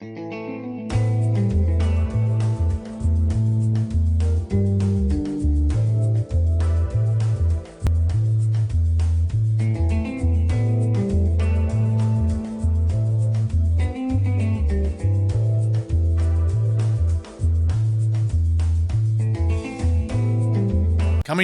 Coming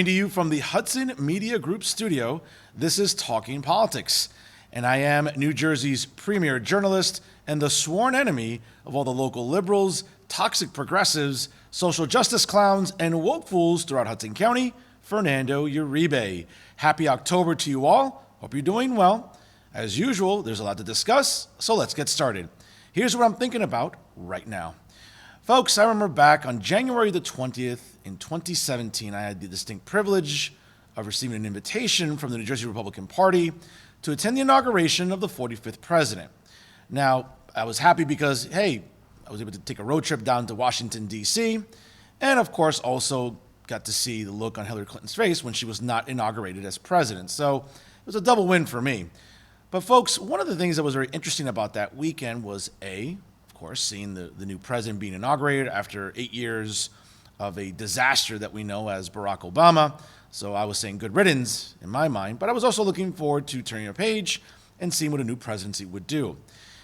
to you from the Hudson Media Group studio, this is Talking Politics, and I am New Jersey's premier journalist and the sworn enemy of all the local liberals, toxic progressives, social justice clowns, and woke fools throughout Hudson County, Fernando Uribe. Happy October to you all. Hope you're doing well. As usual, there's a lot to discuss, so let's get started. Here's what I'm thinking about right now. Folks, I remember back on January the 20th in 2017, I had the distinct privilege of receiving an invitation from the New Jersey Republican Party to attend the inauguration of the 45th president. Now, I was happy because, hey, I was able to take a road trip down to Washington, D.C., and of course also got to see the look on Hillary Clinton's face when she was not inaugurated as president. So it was a double win for me. But folks, one of the things that was very interesting about that weekend was of course, seeing the new president being inaugurated after 8 years of a disaster that we know as Barack Obama. So I was saying good riddance in my mind, but I was also looking forward to turning a page and seeing what a new presidency would do.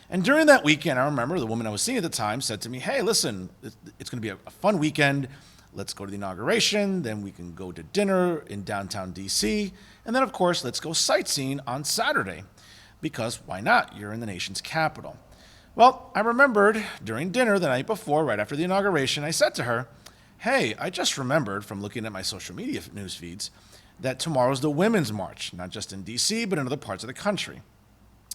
And during that weekend, I remember the woman I was seeing at the time said to me, hey, listen, it's going to be a fun weekend. Let's go to the inauguration, then we can go to dinner in downtown D.C., and then, of course, let's go sightseeing on Saturday, because why not? You're in the nation's capital. Well, I remembered during dinner the night before, right after the inauguration, I said to her, hey, I just remembered from looking at my social media news feeds that tomorrow's the Women's March, not just in D.C., but in other parts of the country.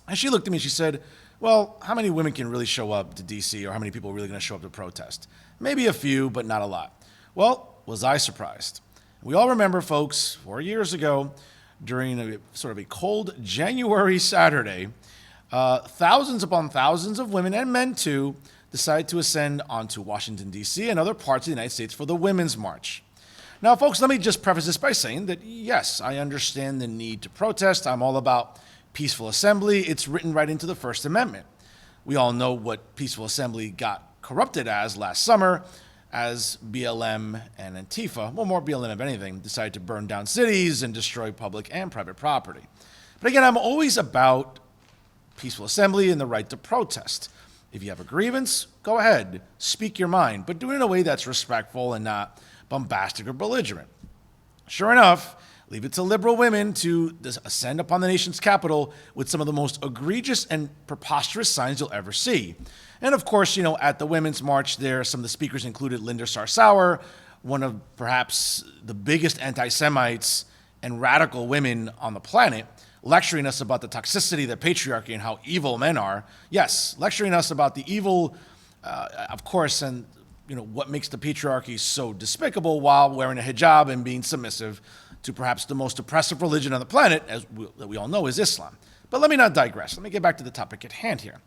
And she looked at me and she said, well, how many women can really show up to D.C., or how many people are really going to show up to protest? Maybe a few, but not a lot. Well, was I surprised? We all remember, folks, 4 years ago, during a sort of a cold January Saturday, thousands upon thousands of women and men too decided to ascend onto Washington, D.C. and other parts of the United States for the Women's March. Now, folks, let me just preface this by saying that, yes, I understand the need to protest. I'm all about peaceful assembly. It's written right into the First Amendment. We all know what peaceful assembly got corrupted as last summer, as BLM and Antifa, well, more BLM if anything, decided to burn down cities and destroy public and private property. But again, I'm always about peaceful assembly and the right to protest. If you have a grievance, go ahead, speak your mind, but do it in a way that's respectful and not bombastic or belligerent. Sure enough, leave it to liberal women to ascend upon the nation's capital with some of the most egregious and preposterous signs you'll ever see. And of course, at the Women's March there, some of the speakers included Linda Sarsour, one of perhaps the biggest anti-Semites and radical women on the planet, lecturing us about the toxicity of the patriarchy and how evil men are. Yes, lecturing us about the evil, of course, and what makes the patriarchy so despicable while wearing a hijab and being submissive to perhaps the most oppressive religion on the planet, that we all know is Islam. But let me not digress. Let me get back to the topic at hand here.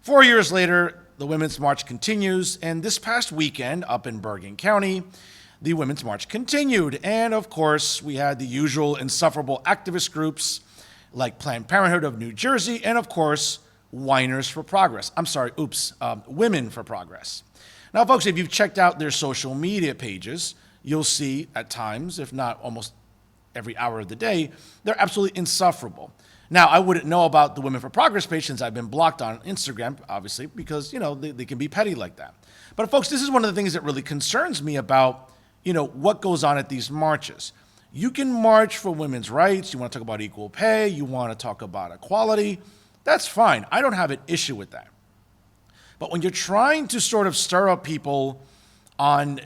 4 years later, the Women's March continues, and this past weekend up in Bergen County, the Women's March continued. And of course, we had the usual insufferable activist groups like Planned Parenthood of New Jersey, and of course, Women for Progress. Women for Progress. Now, folks, if you've checked out their social media pages, you'll see at times, if not almost every hour of the day, they're absolutely insufferable. Now, I wouldn't know about the Women for Progress page since I've been blocked on Instagram, obviously, because, they can be petty like that. But folks, this is one of the things that really concerns me about, what goes on at these marches. You can march for women's rights. You want to talk about equal pay. You want to talk about equality. That's fine. I don't have an issue with that. But when you're trying to sort of stir up people on,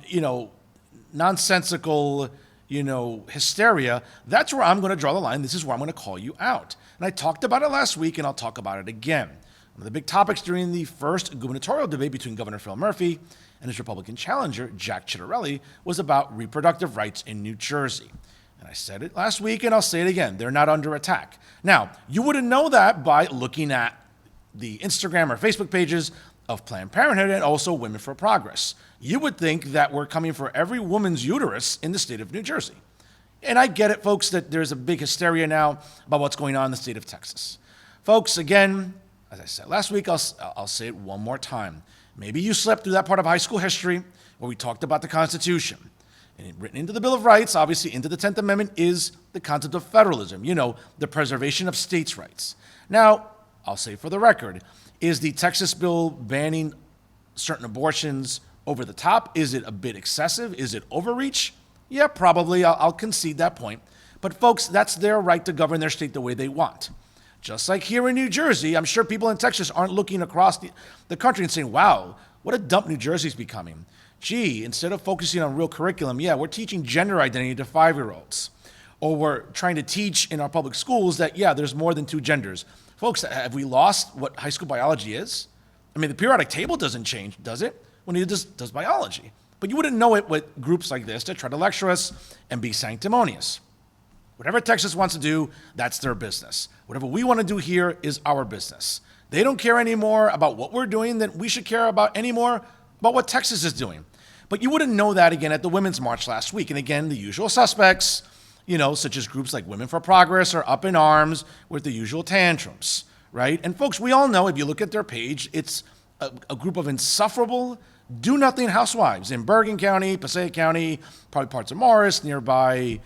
nonsensical, hysteria, that's where I'm going to draw the line. This is where I'm going to call you out. And I talked about it last week, and I'll talk about it again. One of the big topics during the first gubernatorial debate between Governor Phil Murphy and his Republican challenger, Jack Ciattarelli, was about reproductive rights in New Jersey. And I said it last week, and I'll say it again. They're not under attack. Now, you wouldn't know that by looking at the Instagram or Facebook pages of Planned Parenthood and also Women for Progress. You would think that we're coming for every woman's uterus in the state of New Jersey. And I get it, folks, that there's a big hysteria now about what's going on in the state of Texas. Folks, again, as I said last week, I'll say it one more time. Maybe you slept through that part of high school history where we talked about the Constitution. And written into the Bill of Rights, obviously into the 10th Amendment, is the concept of federalism, the preservation of states' rights. Now, I'll say for the record, is the Texas bill banning certain abortions over the top? Is it a bit excessive? Is it overreach? Yeah, probably. I'll concede that point. But folks, that's their right to govern their state the way they want. Just like here in New Jersey, I'm sure people in Texas aren't looking across the country and saying, wow, what a dump New Jersey's becoming. Gee, instead of focusing on real curriculum, we're teaching gender identity to 5-year-olds. Or we're trying to teach in our public schools that, there's more than two genders. Folks, have we lost what high school biology is? I mean, the periodic table doesn't change, does it? When it does biology. But you wouldn't know it with groups like this that try to lecture us and be sanctimonious. Whatever Texas wants to do, that's their business. Whatever we want to do here is our business. They don't care anymore about what we're doing than we should care about anymore about what Texas is doing. But you wouldn't know that again at the Women's March last week. And again, the usual suspects, such as groups like Women for Progress are up in arms with the usual tantrums, right? And folks, we all know if you look at their page, it's a group of insufferable, do-nothing housewives in Bergen County, Passaic County, probably parts of Morris, nearby,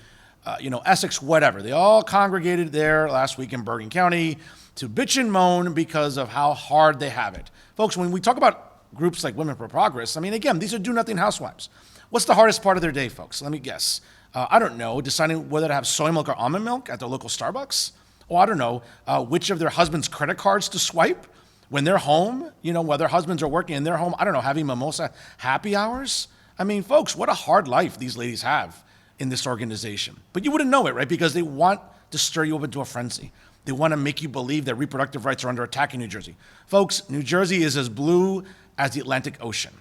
Essex, whatever. They all congregated there last week in Bergen County to bitch and moan because of how hard they have it. Folks, when we talk about groups like Women for Progress, I mean, again, these are do-nothing housewives. What's the hardest part of their day, folks? Let me guess. I don't know, deciding whether to have soy milk or almond milk at their local Starbucks? Or I don't know, which of their husband's credit cards to swipe when they're home, while their husbands are working in their home, I don't know, having mimosa happy hours? I mean, folks, what a hard life these ladies have in this organization. But you wouldn't know it, right? Because they want to stir you up into a frenzy. They want to make you believe that reproductive rights are under attack in New Jersey. Folks, New Jersey is as blue as the Atlantic Ocean,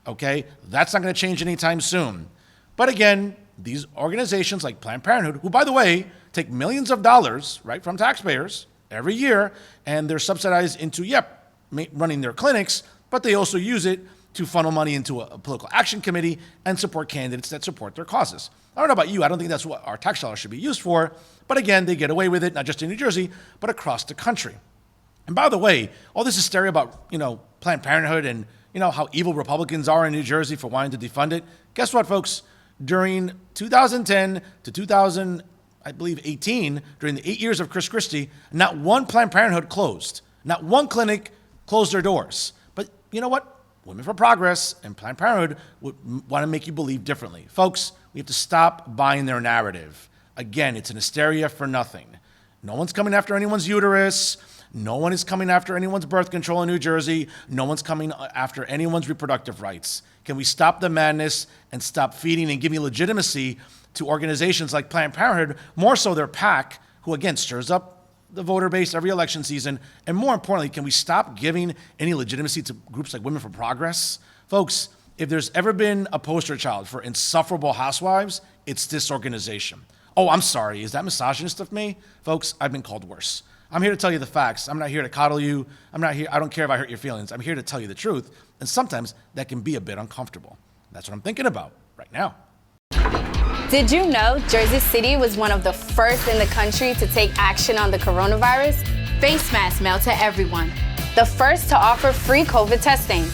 okay? That's not going to change anytime soon. But again, these organizations like Planned Parenthood, who, by the way, take millions of dollars, right, from taxpayers every year, and they're subsidized into, running their clinics, but they also use it to funnel money into a political action committee and support candidates that support their causes. I don't know about you, I don't think that's what our tax dollars should be used for, but again, they get away with it, not just in New Jersey, but across the country. And by the way, all this hysteria about, Planned Parenthood and, how evil Republicans are in New Jersey for wanting to defund it. Guess what, folks? During 2010 to 2018, during the 8 years of Chris Christie, not one Planned Parenthood closed. Not one clinic closed their doors. But you know what? Women for Progress and Planned Parenthood would want to make you believe differently. Folks, we have to stop buying their narrative. Again, it's an hysteria for nothing. No one's coming after anyone's uterus. No one is coming after anyone's birth control in New Jersey. No one's coming after anyone's reproductive rights. Can we stop the madness and stop feeding and giving legitimacy to organizations like Planned Parenthood, more so their PAC, who again stirs up the voter base every election season? And more importantly, can we stop giving any legitimacy to groups like Women for Progress? Folks, if there's ever been a poster child for insufferable housewives, it's this organization. Oh, I'm sorry, is that misogynist of me? Folks, I've been called worse. I'm here to tell you the facts. I'm not here to coddle you. I don't care if I hurt your feelings. I'm here to tell you the truth. And sometimes that can be a bit uncomfortable. That's what I'm thinking about right now. Did you know Jersey City was one of the first in the country to take action on the coronavirus? Face masks mailed to everyone. The first to offer free COVID testing.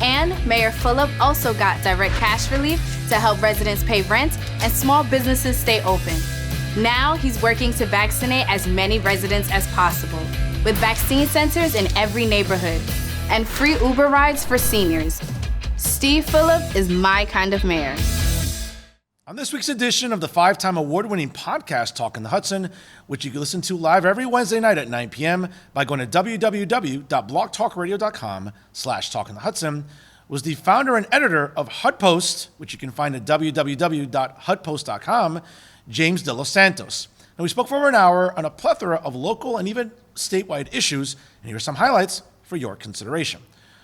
And Mayor Fulop also got direct cash relief to help residents pay rent and small businesses stay open. Now he's working to vaccinate as many residents as possible, with vaccine centers in every neighborhood and free Uber rides for seniors. Steve Fulop is my kind of mayor. On this week's edition of the 5-time award-winning podcast Talking the Hudson, which you can listen to live every Wednesday night at 9 p.m. by going to www.blogtalkradio.com/talkingthehudson, was the founder and editor of HudPost, which you can find at www.hudpost.com, James De Los Santos. And we spoke for over an hour on a plethora of local and even statewide issues, and here are some highlights for your consideration.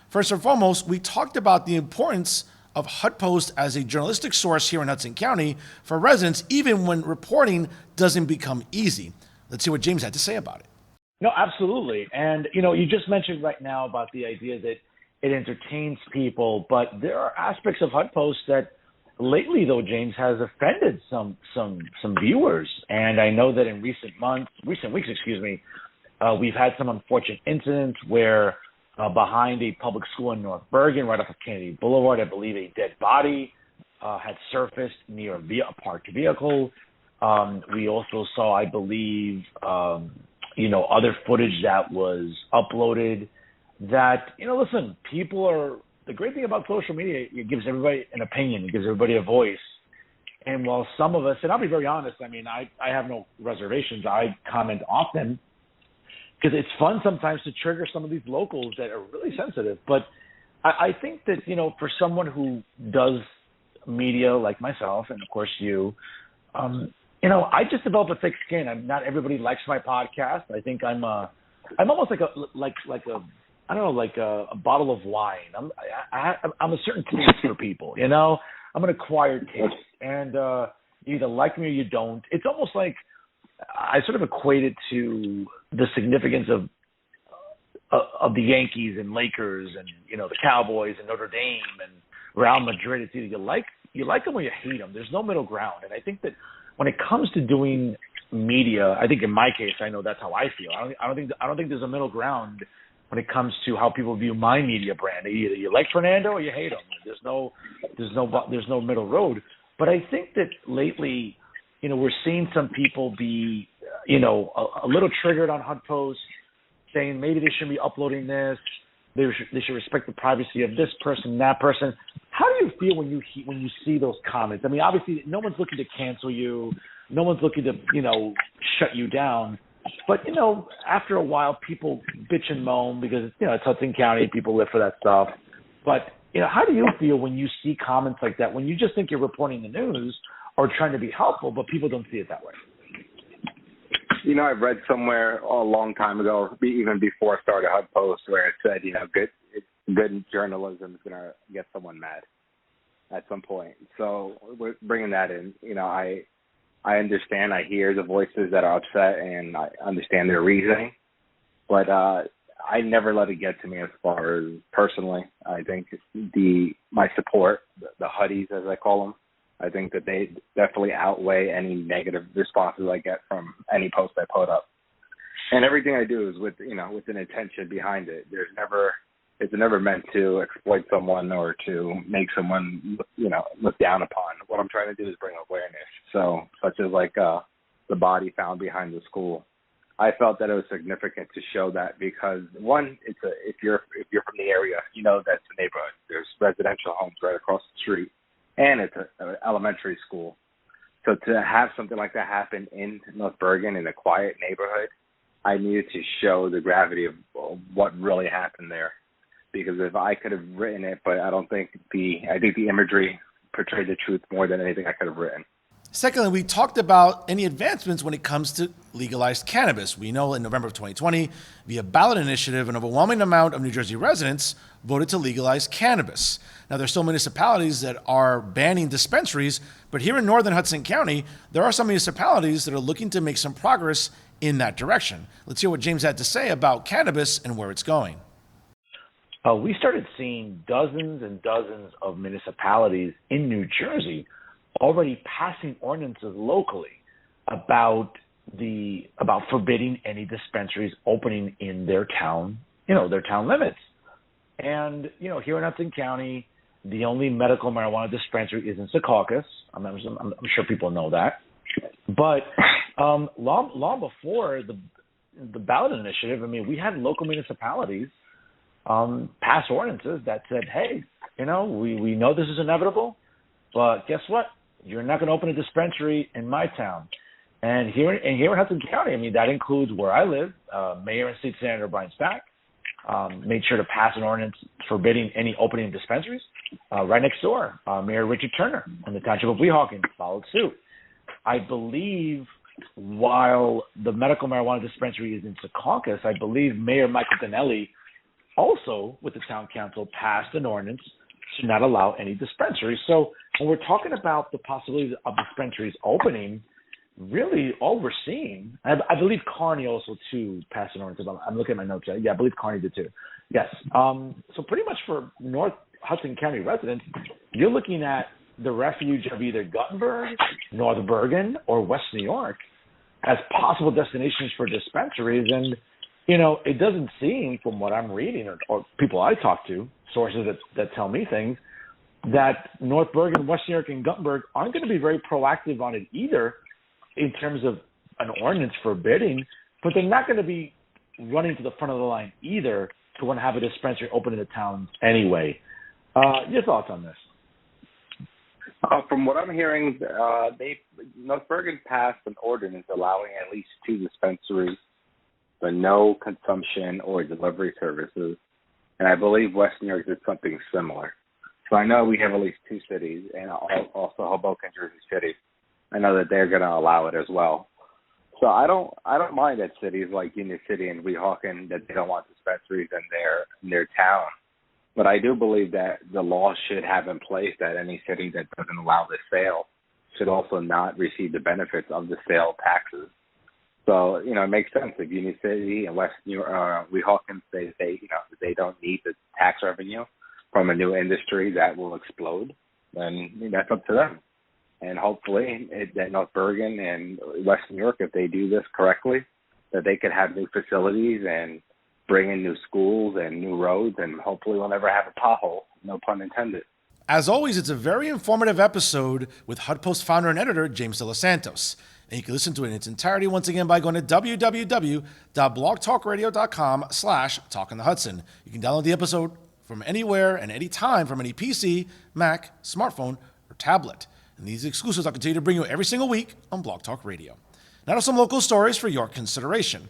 First and foremost, we talked about the importance of HudPost as a journalistic source here in Hudson County for residents, even when reporting doesn't become easy. Let's see what James had to say about it. No, absolutely. And, you just mentioned right now about the idea that it entertains people, but there are aspects of HudPost that lately, though, James, has offended some viewers. And I know that in recent weeks, We've had some unfortunate incidents where behind a public school in North Bergen, right off of Kennedy Boulevard, I believe a dead body had surfaced near a parked vehicle. We also saw, I believe, other footage that was uploaded that, listen, the great thing about social media, it gives everybody an opinion, it gives everybody a voice. And while some of us, and I'll be very honest, I have no reservations. I comment often because it's fun sometimes to trigger some of these locals that are really sensitive. But I think that, for someone who does media like myself and, of course, you, I just develop a thick skin. Not everybody likes my podcast. I think I'm almost like a bottle of wine. I'm a certain taste for people, I'm an acquired taste. And you either like me or you don't. It's almost like I sort of equate it to the significance of the Yankees and Lakers and, the Cowboys and Notre Dame and Real Madrid. It's either you like them or you hate them. There's no middle ground. And I think that when it comes to doing media, I think in my case, I know that's how I feel. I don't think there's a middle ground when it comes to how people view my media brand. Either you like Fernando or you hate him. There's no middle road. But I think that lately, we're seeing some people be, a little triggered on HudPost, saying maybe they shouldn't be uploading this. They should respect the privacy of this person, that person. How do you feel when you see those comments? Obviously, no one's looking to cancel you. No one's looking to, shut you down. But, after a while, people bitch and moan because, it's Hudson County. People live for that stuff. But, how do you feel when you see comments like that, when you just think you're reporting the news or trying to be helpful, but people don't see it that way? I've read somewhere a long time ago, even before I started HudPost, where it said, good journalism is going to get someone mad at some point. So we're bringing that in. I understand. I hear the voices that are upset, and I understand their reasoning. But I never let it get to me as far as personally. I think my support, the Huddies as I call them, I think that they definitely outweigh any negative responses I get from any post I put up. And everything I do is with an intention behind it. It's never meant to exploit someone or to make someone, look down upon. What I'm trying to do is bring awareness. So, such as the body found behind the school. I felt that it was significant to show that because one, if you're from the area, that's the neighborhood. There's residential homes right across the street, and it's an elementary school. So to have something like that happen in North Bergen in a quiet neighborhood, I needed to show the gravity of what really happened there. Because if I could have written it, but I think the imagery portrayed the truth more than anything I could have written. Secondly, we talked about any advancements when it comes to legalized cannabis. We know in November of 2020, via ballot initiative, an overwhelming amount of New Jersey residents voted to legalize cannabis. Now, there's still municipalities that are banning dispensaries, but here in northern Hudson County, there are some municipalities that are looking to make some progress in that direction. Let's hear what James had to say about cannabis and where it's going. We started seeing dozens and dozens of municipalities in New Jersey already passing ordinances locally about forbidding any dispensaries opening in their town, their town limits. And, here in Hudson County, the only medical marijuana dispensary is in Secaucus. I'm sure people know that. But long before the ballot initiative, we had local municipalities pass ordinances that said, hey, we know this is inevitable, but guess what? You're not going to open a dispensary in my town. And here in Hudson County, that includes where I live. Mayor and State Senator Brian Stack made sure to pass an ordinance forbidding any opening of dispensaries. Right next door, Mayor Richard Turner in the Township of Weehawken followed suit. I believe while the medical marijuana dispensary is in Secaucus, I believe Mayor Michael Donnelly also, with the town council, passed an ordinance to not allow any dispensaries. So when we're talking about the possibility of dispensaries opening, really all we're seeing, I believe Kearney also too passed an ordinance. I'm looking at my notes. Yeah, I believe Kearney did too. Yes. So pretty much for North Hudson County residents, you're looking at the refuge of either Guttenberg, North Bergen, or West New York as possible destinations for dispensaries. And It doesn't seem, from what I'm reading or people I talk to, sources that tell me things, that North Bergen, West New York, and Guttenberg aren't going to be very proactive on it either in terms of an ordinance forbidding, but they're not going to be running to the front of the line either to want to have a dispensary open in the towns anyway. Your thoughts on this? From what I'm hearing, North Bergen passed an ordinance allowing at least 2 dispensaries, but no consumption or delivery services. And I believe West New York did something similar. So I know we have at least 2 cities, and also Hoboken, Jersey City. I know that they're going to allow it as well. So I don't mind that cities like Union City and Weehawken that they don't want dispensaries in their town. But I do believe that the law should have in place that any city that doesn't allow this sale should also not receive the benefits of the sale taxes. So, it makes sense. If Union City and West New York, Weehawken, they don't need the tax revenue from a new industry that will explode, then that's up to them. And hopefully that North Bergen and West New York, if they do this correctly, that they could have new facilities and bring in new schools and new roads, and hopefully we'll never have a pothole, no pun intended. As always, it's a very informative episode with HudPost founder and editor James de los Santos. And you can listen to it in its entirety once again by going to www.blogtalkradio.com/talkingthehudson. You can download the episode from anywhere and anytime from any PC, Mac, smartphone, or tablet. And these exclusives I'll continue to bring you every single week on Blog Talk Radio. Now to some local stories for your consideration.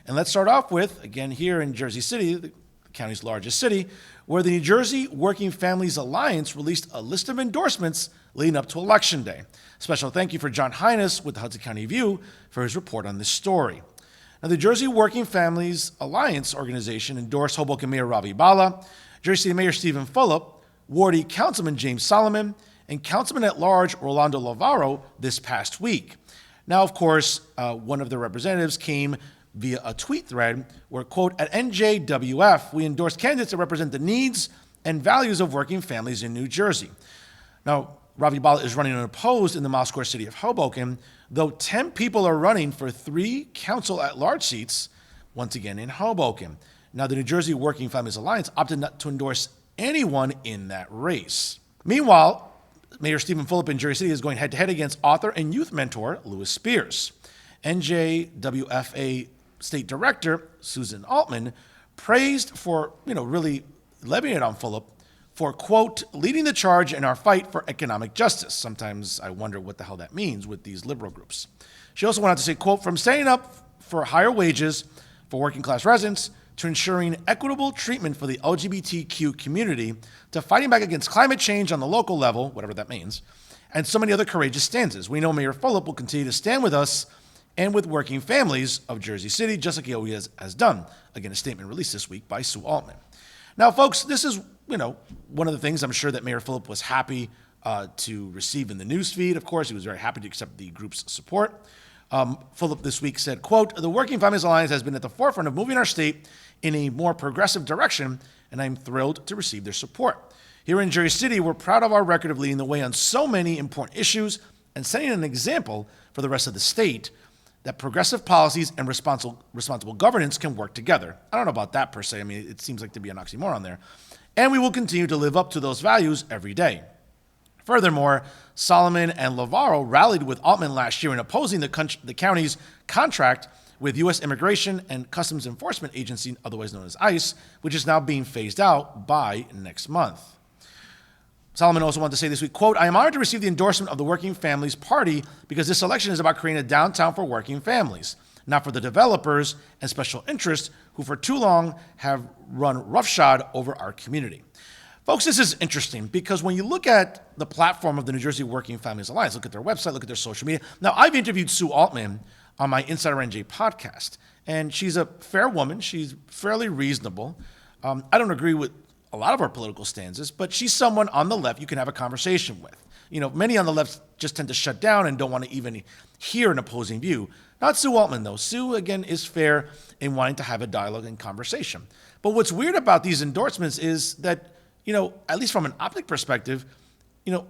And let's start off with, again, here in Jersey City, the county's largest city, where the New Jersey Working Families Alliance released a list of endorsements leading up to Election Day. Special thank you for John Hines with the Hudson County View for his report on this story. Now, the Jersey Working Families Alliance organization endorsed Hoboken Mayor Ravi Bala, Jersey City Mayor Stephen Fulop, Wardy Councilman James Solomon, and Councilman at Large Rolando Lavaro this past week. Now, of course, one of the representatives came via a tweet thread where, quote, at NJWF, we endorse candidates that represent the needs and values of working families in New Jersey. Now, Ravi Bala is running unopposed in the Mile Square city of Hoboken, though 10 people are running for 3 council at-large seats, once again in Hoboken. Now, the New Jersey Working Families Alliance opted not to endorse anyone in that race. Meanwhile, Mayor Stephen Fulop in Jersey City is going head-to-head against author and youth mentor Louis Spears. NJWFA State Director Susan Altman praised for, really levying it on Fulop for, quote, leading the charge in our fight for economic justice. Sometimes I wonder what the hell that means with these liberal groups. She also went on to say, quote, from standing up for higher wages for working class residents to ensuring equitable treatment for the LGBTQ community to fighting back against climate change on the local level, whatever that means, and so many other courageous stances. We know Mayor Fulop will continue to stand with us and with working families of Jersey City, just like he always has done. Again, a statement released this week by Sue Altman. Now, folks, this is, one of the things I'm sure that Mayor Fulop was happy to receive in the news feed. Of course, he was very happy to accept the group's support. Fulop this week said, quote, the Working Families Alliance has been at the forefront of moving our state in a more progressive direction, and I'm thrilled to receive their support. Here in Jersey City, we're proud of our record of leading the way on so many important issues and setting an example for the rest of the state that progressive policies and responsible governance can work together. I don't know about that per se. I mean, it seems like to be an oxymoron there. And we will continue to live up to those values every day. Furthermore, Solomon and Lavaro rallied with Altman last year in opposing the county's contract with U.S. Immigration and Customs Enforcement Agency, otherwise known as ICE, which is now being phased out by next month. Solomon also wanted to say this week, quote, I am honored to receive the endorsement of the Working Families Party because this election is about creating a downtown for working families, not for the developers and special interests who for too long have run roughshod over our community. Folks, this is interesting because when you look at the platform of the New Jersey Working Families Alliance, look at their website, look at their social media. Now, I've interviewed Sue Altman on my Insider NJ podcast, and she's a fair woman. She's fairly reasonable. I don't agree with a lot of our political stances, but she's someone on the left you can have a conversation with. Many on the left just tend to shut down and don't want to even hear an opposing view. Not Sue Altman, though. Sue, again, is fair in wanting to have a dialogue and conversation. But what's weird about these endorsements is that, at least from an optic perspective,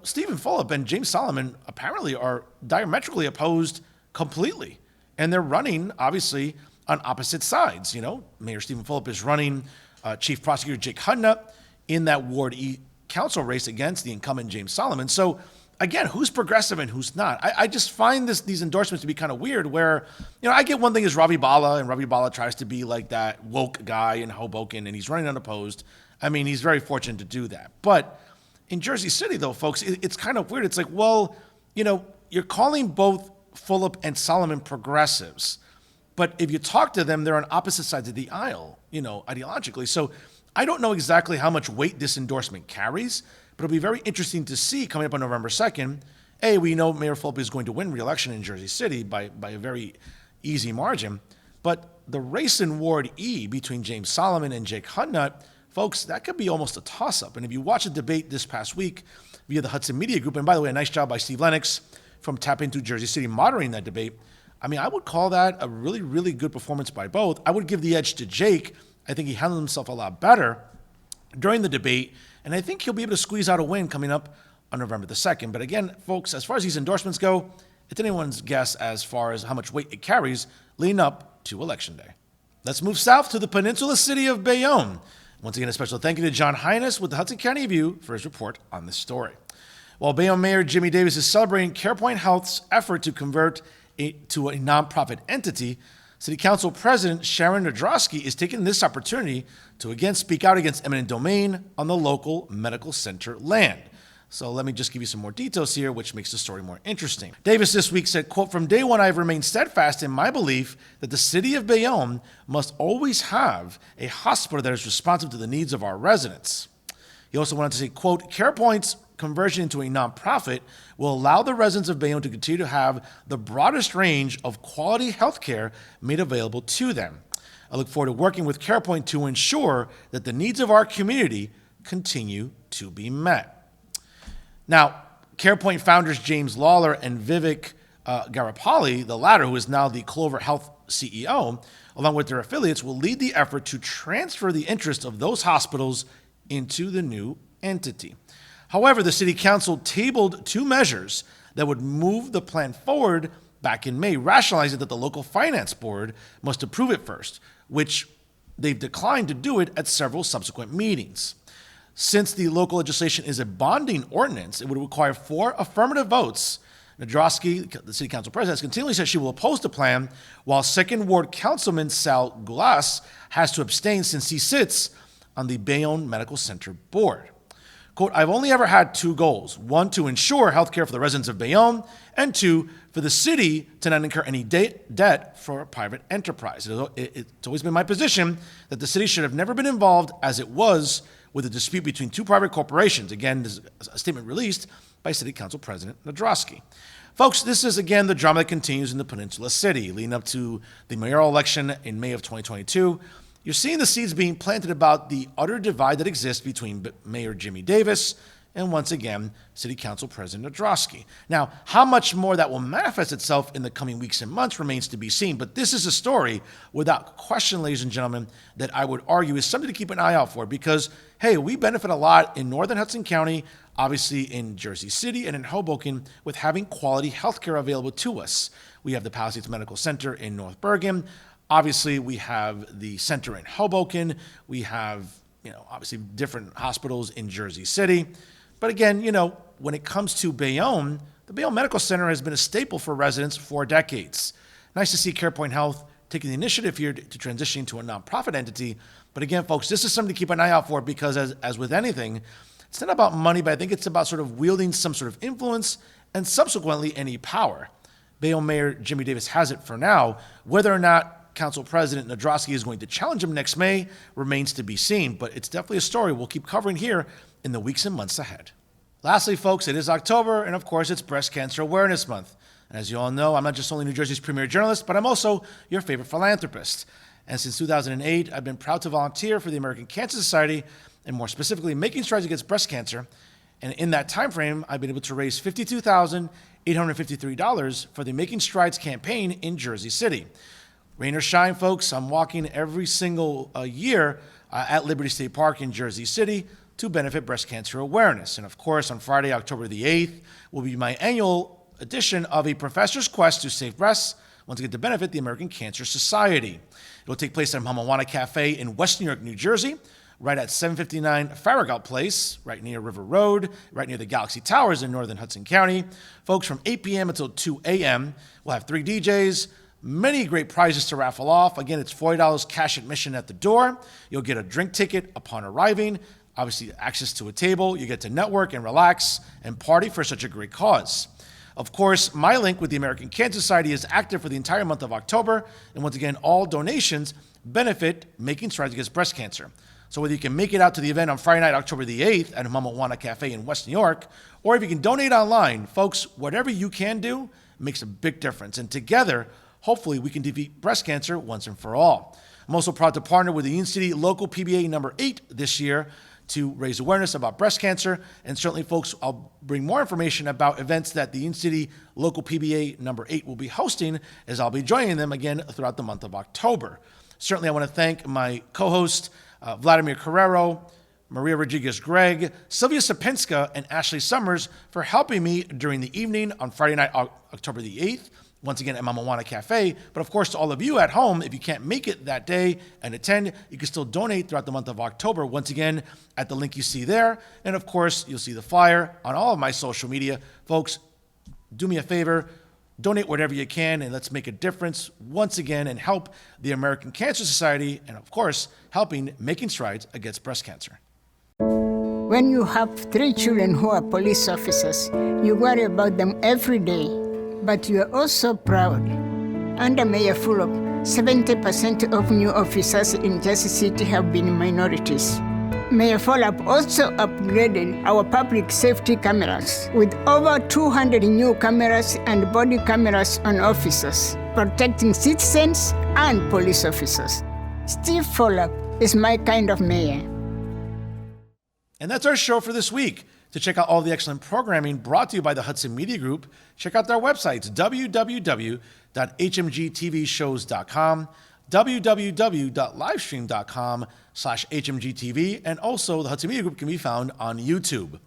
Stephen Fulop and James Solomon apparently are diametrically opposed completely. And they're running, obviously, on opposite sides. Mayor Stephen Fulop is running Chief Prosecutor Jake Hudnut in that Ward E council race against the incumbent James Solomon. So again, who's progressive and who's not? I just find these endorsements to be kind of weird where, I get one thing is Ravi Bala, and Ravi Bala tries to be like that woke guy in Hoboken, and he's running unopposed. I mean, he's very fortunate to do that. But in Jersey City, though, folks, it's kind of weird. It's like, well, you're calling both Fulop and Solomon progressives, but if you talk to them, they're on opposite sides of the aisle, ideologically. So I don't know exactly how much weight this endorsement carries, but it'll be very interesting to see coming up on November 2nd. We know Mayor Fulop is going to win re-election in Jersey City by a very easy margin, but the race in Ward E between James Solomon and Jake Hudnut, folks, that could be almost a toss-up. And if you watch a debate this past week via the Hudson Media Group, and by the way, a nice job by Steve Lennox from Tap Into Jersey City moderating that debate, I mean, I would call that a really, really good performance by both. I would give the edge to Jake. I think he handled himself a lot better during the debate, and I think he'll be able to squeeze out a win coming up on November the 2nd. But again, folks, as far as these endorsements go, it's anyone's guess as far as how much weight it carries leading up to Election Day. Let's move south to the peninsula city of Bayonne. Once again, a special thank you to John Highness with the Hudson County View for his report on this story. While Bayonne Mayor Jimmy Davis is celebrating CarePoint Health's effort to convert it to a nonprofit entity, City Council President Sharon Nadrosky is taking this opportunity to again speak out against eminent domain on the local medical center land. So let me just give you some more details here, which makes the story more interesting. Davis this week said, quote, "From day one, I've remained steadfast in my belief that the city of Bayonne must always have a hospital that is responsive to the needs of our residents." He also wanted to say, quote, "CarePoint's conversion into a nonprofit will allow the residents of Bayonne to continue to have the broadest range of quality health care made available to them. I look forward to working with CarePoint to ensure that the needs of our community continue to be met." Now, CarePoint founders James Lawler and Vivek Garapalli, the latter, who is now the Clover Health CEO, along with their affiliates, will lead the effort to transfer the interest of those hospitals into the new entity. However, the City Council tabled two measures that would move the plan forward back in May, rationalizing that the local finance board must approve it first, which they've declined to do it at several subsequent meetings. Since the local legislation is a bonding ordinance, it would require 4 affirmative votes. Nadrosky, the City Council President, has continually said she will oppose the plan, while Second Ward Councilman Sal Gulas has to abstain since he sits on the Bayonne Medical Center Board. Quote, "I've only ever had 2 goals. 1, to ensure health care for the residents of Bayonne, and 2, for the city to not incur any debt for a private enterprise. It's always been my position that the city should have never been involved as it was with a dispute between 2 private corporations." Again, this is a statement released by City Council President Nadrosky. Folks, this is again the drama that continues in the Peninsula City, leading up to the mayoral election in May of 2022. You're seeing the seeds being planted about the utter divide that exists between Mayor Jimmy Davis and, once again, City Council President Nadrosky. Now, how much more that will manifest itself in the coming weeks and months remains to be seen, but this is a story, without question, ladies and gentlemen, that I would argue is something to keep an eye out for because, hey, we benefit a lot in northern Hudson County, obviously in Jersey City and in Hoboken, with having quality health care available to us. We have the Palisades Medical Center in North Bergen. Obviously, we have the center in Hoboken. We have, obviously different hospitals in Jersey City. But again, when it comes to Bayonne, the Bayonne Medical Center has been a staple for residents for decades. Nice to see CarePoint Health taking the initiative here to transition to a nonprofit entity. But again, folks, this is something to keep an eye out for because as with anything, it's not about money, but I think it's about sort of wielding some sort of influence and subsequently any power. Bayonne Mayor Jimmy Davis has it for now. Whether or not Council President Nadrosky is going to challenge him next May remains to be seen, but it's definitely a story we'll keep covering here in the weeks and months ahead. Lastly, folks, it is October, and of course, it's Breast Cancer Awareness Month. And as you all know, I'm not just only New Jersey's premier journalist, but I'm also your favorite philanthropist. And since 2008, I've been proud to volunteer for the American Cancer Society, and more specifically, Making Strides Against Breast Cancer. And in that time frame, I've been able to raise $52,853 for the Making Strides campaign in Jersey City. Rain or shine, folks, I'm walking every single year at Liberty State Park in Jersey City to benefit breast cancer awareness. And of course, on Friday, October the 8th, will be my annual edition of A Professor's Quest to Save Breasts, once again to benefit the American Cancer Society. It will take place at Mama Juana Cafe in West New York, New Jersey, right at 759 Farragut Place, right near River Road, right near the Galaxy Towers in northern Hudson County. Folks, from 8 p.m. until 2 a.m., we'll have 3 DJs, many great prizes to raffle off. Again, it's $40 cash admission at the door. You'll get a drink ticket upon arriving, obviously access to a table. You get to network and relax and party for such a great cause. Of course, my link with the American Cancer Society is active for the entire month of October. And once again, all donations benefit Making Strides Against Breast Cancer. So whether you can make it out to the event on Friday night, October the 8th at Mama Juana Cafe in West New York, or if you can donate online, folks, whatever you can do makes a big difference. And together, hopefully we can defeat breast cancer once and for all. I'm also proud to partner with the Union City Local PBA number 8 this year to raise awareness about breast cancer. And certainly, folks, I'll bring more information about events that the Union City Local PBA number 8 will be hosting, as I'll be joining them again throughout the month of October. Certainly, I want to thank my co-host, Vladimir Carrero, Maria Rodriguez-Gregg, Sylvia Sapinska, and Ashley Summers for helping me during the evening on Friday night, October the 8th, once again at Mama Juana Cafe. But of course, to all of you at home, if you can't make it that day and attend, you can still donate throughout the month of October, once again, at the link you see there. And of course, you'll see the flyer on all of my social media. Folks, do me a favor, donate whatever you can, and let's make a difference once again and help the American Cancer Society, and of course, helping Making Strides Against Breast Cancer. When you have 3 children who are police officers, you worry about them every day, but you are also proud. Under Mayor Fulop, 70% of new officers in Jersey City have been minorities. Mayor Fulop also upgraded our public safety cameras with over 200 new cameras and body cameras on officers, protecting citizens and police officers. Steve Fulop is my kind of mayor. And that's our show for this week. To check out all the excellent programming brought to you by the Hudson Media Group, check out their websites, www.hmgtvshows.com, www.livestream.com/HMGTV, and also the Hudson Media Group can be found on YouTube.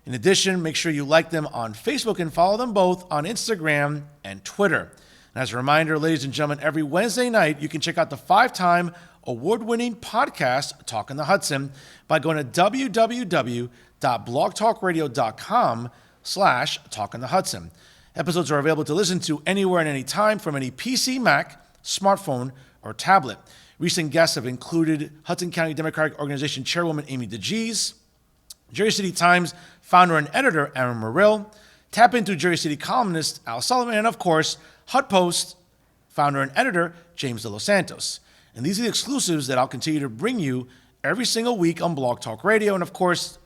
In addition, make sure you like them on Facebook and follow them both on Instagram and Twitter. And as a reminder, ladies and gentlemen, every Wednesday night, you can check out the 5-time award-winning podcast, Talkin' the Hudson, by going to www.blogtalkradio.com/TalkinTheHudson. Episodes are available to listen to anywhere and any time from any PC, Mac, smartphone, or tablet. Recent guests have included Hudson County Democratic Organization Chairwoman Amy DeGees, Jersey City Times founder and editor Aaron Murrill, Tap Into Jersey City columnist Al Sullivan, and of course, HudPost founder and editor James De Los Santos. And these are the exclusives that I'll continue to bring you every single week on Blog Talk Radio. And of course,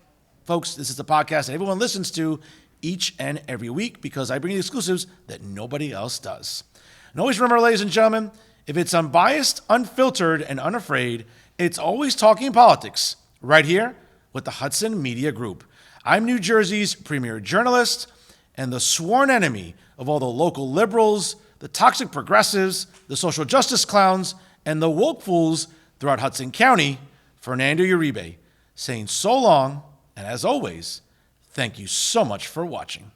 folks, this is the podcast that everyone listens to each and every week because I bring you exclusives that nobody else does. And always remember, ladies and gentlemen, if it's unbiased, unfiltered, and unafraid, it's always talking politics right here with the Hudson Media Group. I'm New Jersey's premier journalist and the sworn enemy of all the local liberals, the toxic progressives, the social justice clowns, and the woke fools throughout Hudson County, Fernando Uribe, saying so long, and as always, thank you so much for watching.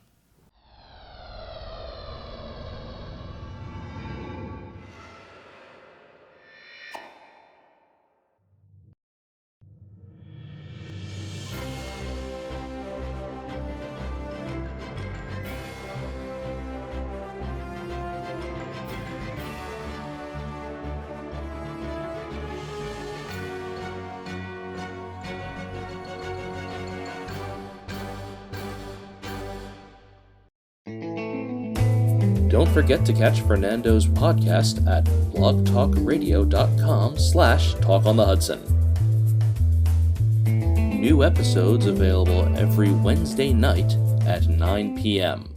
Don't forget to catch Fernando's podcast at blogtalkradio.com/talkonthehudson. New episodes available every Wednesday night at 9 p.m.